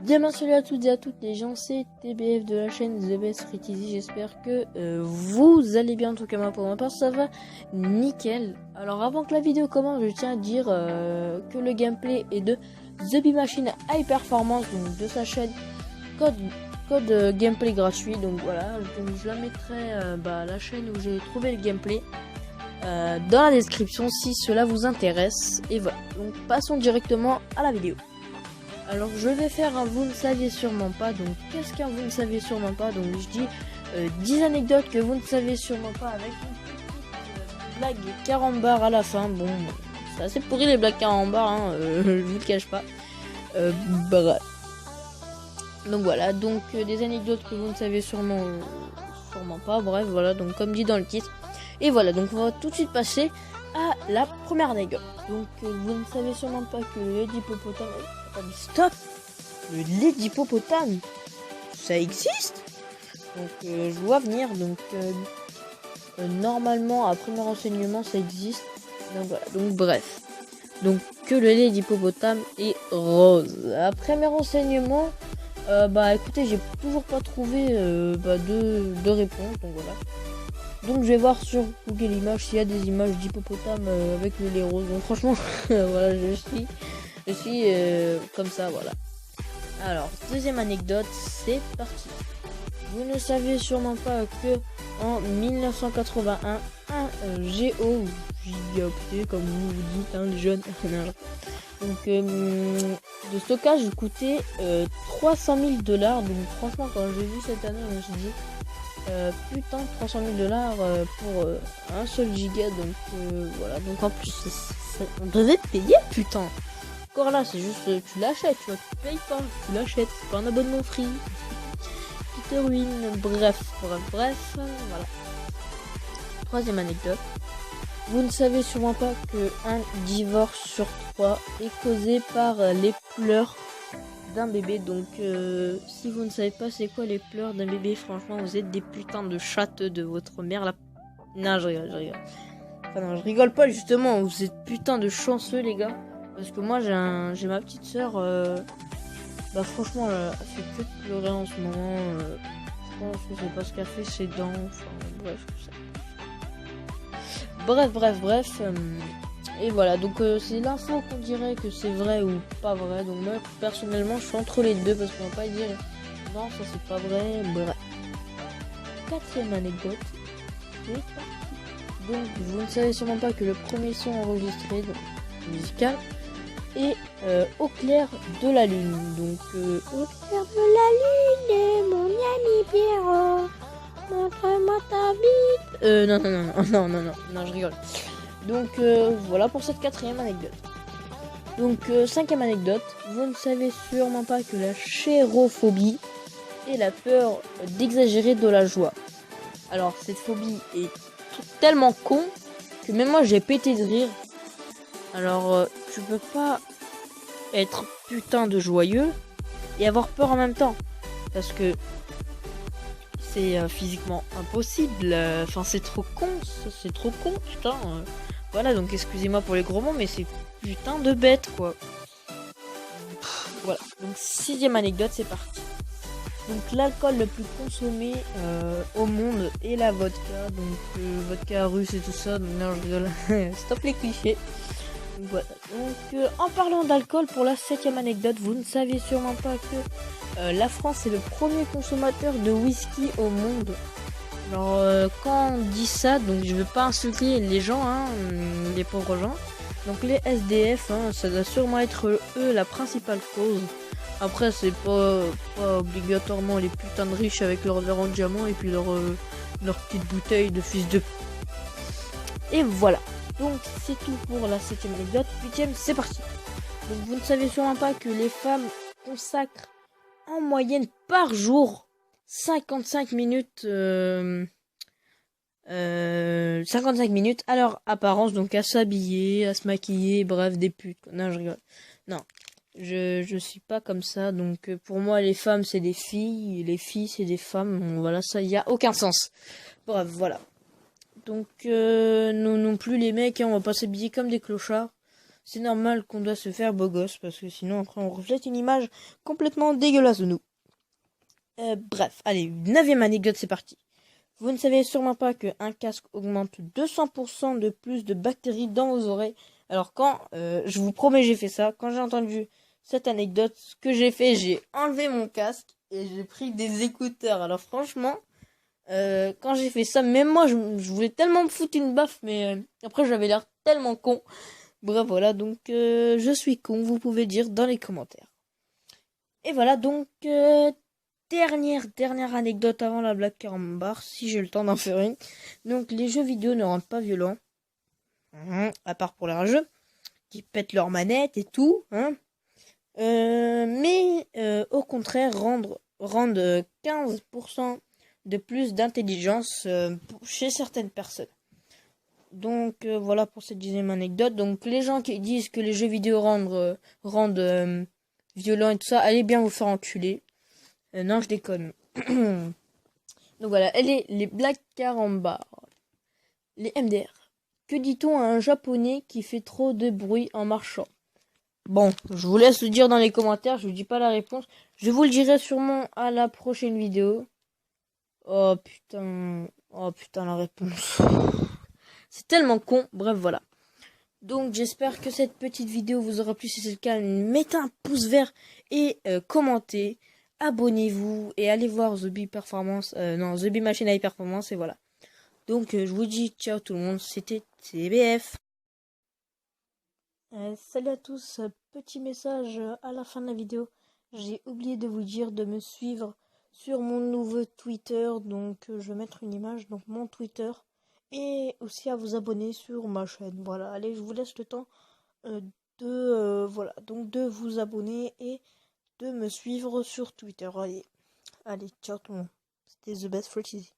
Bien salut à toutes et à toutes les gens, c'est TBF de la chaîne The Best Free Easy. J'espère que vous allez bien, en tout cas moi pour ma part ça va nickel. Alors avant que la vidéo commence, je tiens à dire que le gameplay est de The Bee Machine High Performance, donc de sa chaîne code gameplay gratuit. Donc voilà, je la mettrai la chaîne où j'ai trouvé le gameplay dans la description si cela vous intéresse. Et voilà, donc passons directement à la vidéo. Alors je vais faire un vous ne saviez sûrement pas. Donc qu'est-ce qu'un vous ne saviez sûrement pas? Donc je dis 10 anecdotes que vous ne savez sûrement pas avec une petite blague carambar à la fin. Bon, c'est assez pourri les blagues carambar, hein, je vous le cache pas. Bref. Donc voilà, donc des anecdotes que vous ne savez sûrement pas. Bref, voilà, donc comme dit dans le titre. Et voilà, donc on va tout de suite passer à la première anecdote. Donc vous ne savez sûrement pas que le lait d'hippopotame... Stop! Le lait d'hippopotame, ça existe? Donc je vois venir, donc normalement à premier renseignement ça existe. Donc voilà, donc bref. Donc que le lait d'hippopotame est rose. Après mes renseignements, écoutez, j'ai toujours pas trouvé de réponse, donc voilà. Donc je vais voir sur Google Images s'il y a des images d'hippopotame avec le lait rose. Donc franchement, voilà, je suis comme ça, voilà. Alors, deuxième anecdote, c'est parti. Vous ne savez sûrement pas que en 1981, un gigaoctet, comme vous dites, hein, les jeunes, donc de stockage coûtait 300 000 $. Donc franchement, quand j'ai vu cette année, je me suis dit, putain, 300 000 $ pour un seul giga. Donc voilà, donc en plus, on devait payer, putain. Encore là, c'est juste tu l'achètes, tu vois, tu payes pas, tu l'achètes, c'est pas un abonnement free. Qui te ruine, bref, voilà. Troisième anecdote. Vous ne savez sûrement pas que un divorce sur 3 est causé par les pleurs d'un bébé. Donc si vous ne savez pas c'est quoi les pleurs d'un bébé, franchement vous êtes des putains de chattes de votre mère là. Non, je rigole. Enfin non, je rigole pas justement, vous êtes putain de chanceux les gars. Parce que moi j'ai ma petite soeur, franchement elle fait que de pleurer en ce moment. Je pense que c'est parce qu'elle fait ses dents. Enfin bref, tout ça. Bref. Et voilà, donc c'est l'info qu'on dirait que c'est vrai ou pas vrai. Donc moi personnellement je suis entre les deux parce qu'on va pas dire non ça c'est pas vrai. Bref. Quatrième anecdote. C'est parti. Donc vous ne savez sûrement pas que le premier son enregistré musical et au clair de la lune. Donc au clair de la lune, mon ami Pierrot, montre-moi ta bite. Non, je rigole. Donc voilà pour cette quatrième anecdote. Donc cinquième anecdote, vous ne savez sûrement pas que la chérophobie est la peur d'exagérer de la joie. Alors cette phobie est tellement con que même moi j'ai pété de rire. Alors, tu peux pas être putain de joyeux et avoir peur en même temps. Parce que c'est physiquement impossible. Enfin, c'est trop con, putain. Voilà, donc excusez-moi pour les gros mots, mais c'est putain de bête, quoi. Voilà, donc sixième anecdote, c'est parti. Donc l'alcool le plus consommé au monde est la vodka. Donc vodka russe et tout ça. Donc non, je rigole. Stop les clichés. Voilà. Donc en parlant d'alcool, pour la septième anecdote, vous ne saviez sûrement pas que la France est le premier consommateur de whisky au monde. Alors quand on dit ça, donc je veux pas insulter les gens, hein, les pauvres gens. Donc les SDF, hein, ça doit sûrement être eux la principale cause. Après c'est pas obligatoirement les putains de riches avec leur verre en diamant et puis leur petite bouteille de fils de... Et voilà. Donc c'est tout pour la septième anecdote. Huitième, c'est parti. Donc vous ne savez sûrement pas que les femmes consacrent en moyenne par jour 55 minutes 55 minutes à leur apparence, donc à s'habiller, à se maquiller, bref, des putes. Non, je rigole. Non, je suis pas comme ça. Donc pour moi les femmes c'est des filles, et les filles c'est des femmes. Bon, voilà, ça y a aucun sens. Bref, voilà. Donc nous non plus les mecs, hein, on va pas s'habiller comme des clochards. c'est normal qu'on doit se faire beau gosse, parce que sinon après on reflète une image complètement dégueulasse de nous. Bref, allez, 9e anecdote, c'est parti. Vous ne savez sûrement pas qu'un casque augmente 200% de plus de bactéries dans vos oreilles. Alors quand, je vous promets, j'ai fait ça, quand j'ai entendu cette anecdote, ce que j'ai fait, j'ai enlevé mon casque et j'ai pris des écouteurs. Alors franchement, quand j'ai fait ça, même moi, je voulais tellement me foutre une baffe, mais après j'avais l'air tellement con. Bref, voilà, donc je suis con, vous pouvez dire dans les commentaires. Et voilà, donc dernière anecdote avant la blague carambar, si j'ai le temps d'en faire une. Donc les jeux vidéo ne rendent pas violents, à part pour les rageux, qui pètent leurs manettes et tout, hein. Mais au contraire rendent 15% de plus d'intelligence chez certaines personnes. Donc voilà pour cette 10e anecdote. Donc les gens qui disent que les jeux vidéo rendent violents et tout ça, allez bien vous faire enculer. Non, je déconne. Donc voilà, les blagues carambars. Les MDR. Que dit-on à un japonais qui fait trop de bruit en marchant? Bon, je vous laisse le dire dans les commentaires, je vous dis pas la réponse. Je vous le dirai sûrement à la prochaine vidéo. Oh putain, la réponse. C'est tellement con, bref voilà. Donc j'espère que cette petite vidéo vous aura plu. Si c'est le cas, mettez un pouce vert et commentez. Abonnez-vous et allez voir The Bee Performance, The Bee Machine High Performance et voilà. Donc je vous dis ciao tout le monde, c'était TBF. Salut à tous, petit message à la fin de la vidéo. J'ai oublié de vous dire de me suivre sur mon nouveau Twitter, donc je vais mettre une image, donc mon Twitter, et aussi à vous abonner sur ma chaîne. Voilà, allez, je vous laisse le temps de vous abonner et de me suivre sur Twitter. Allez, ciao tout le monde. C'était The Best for Cheesy.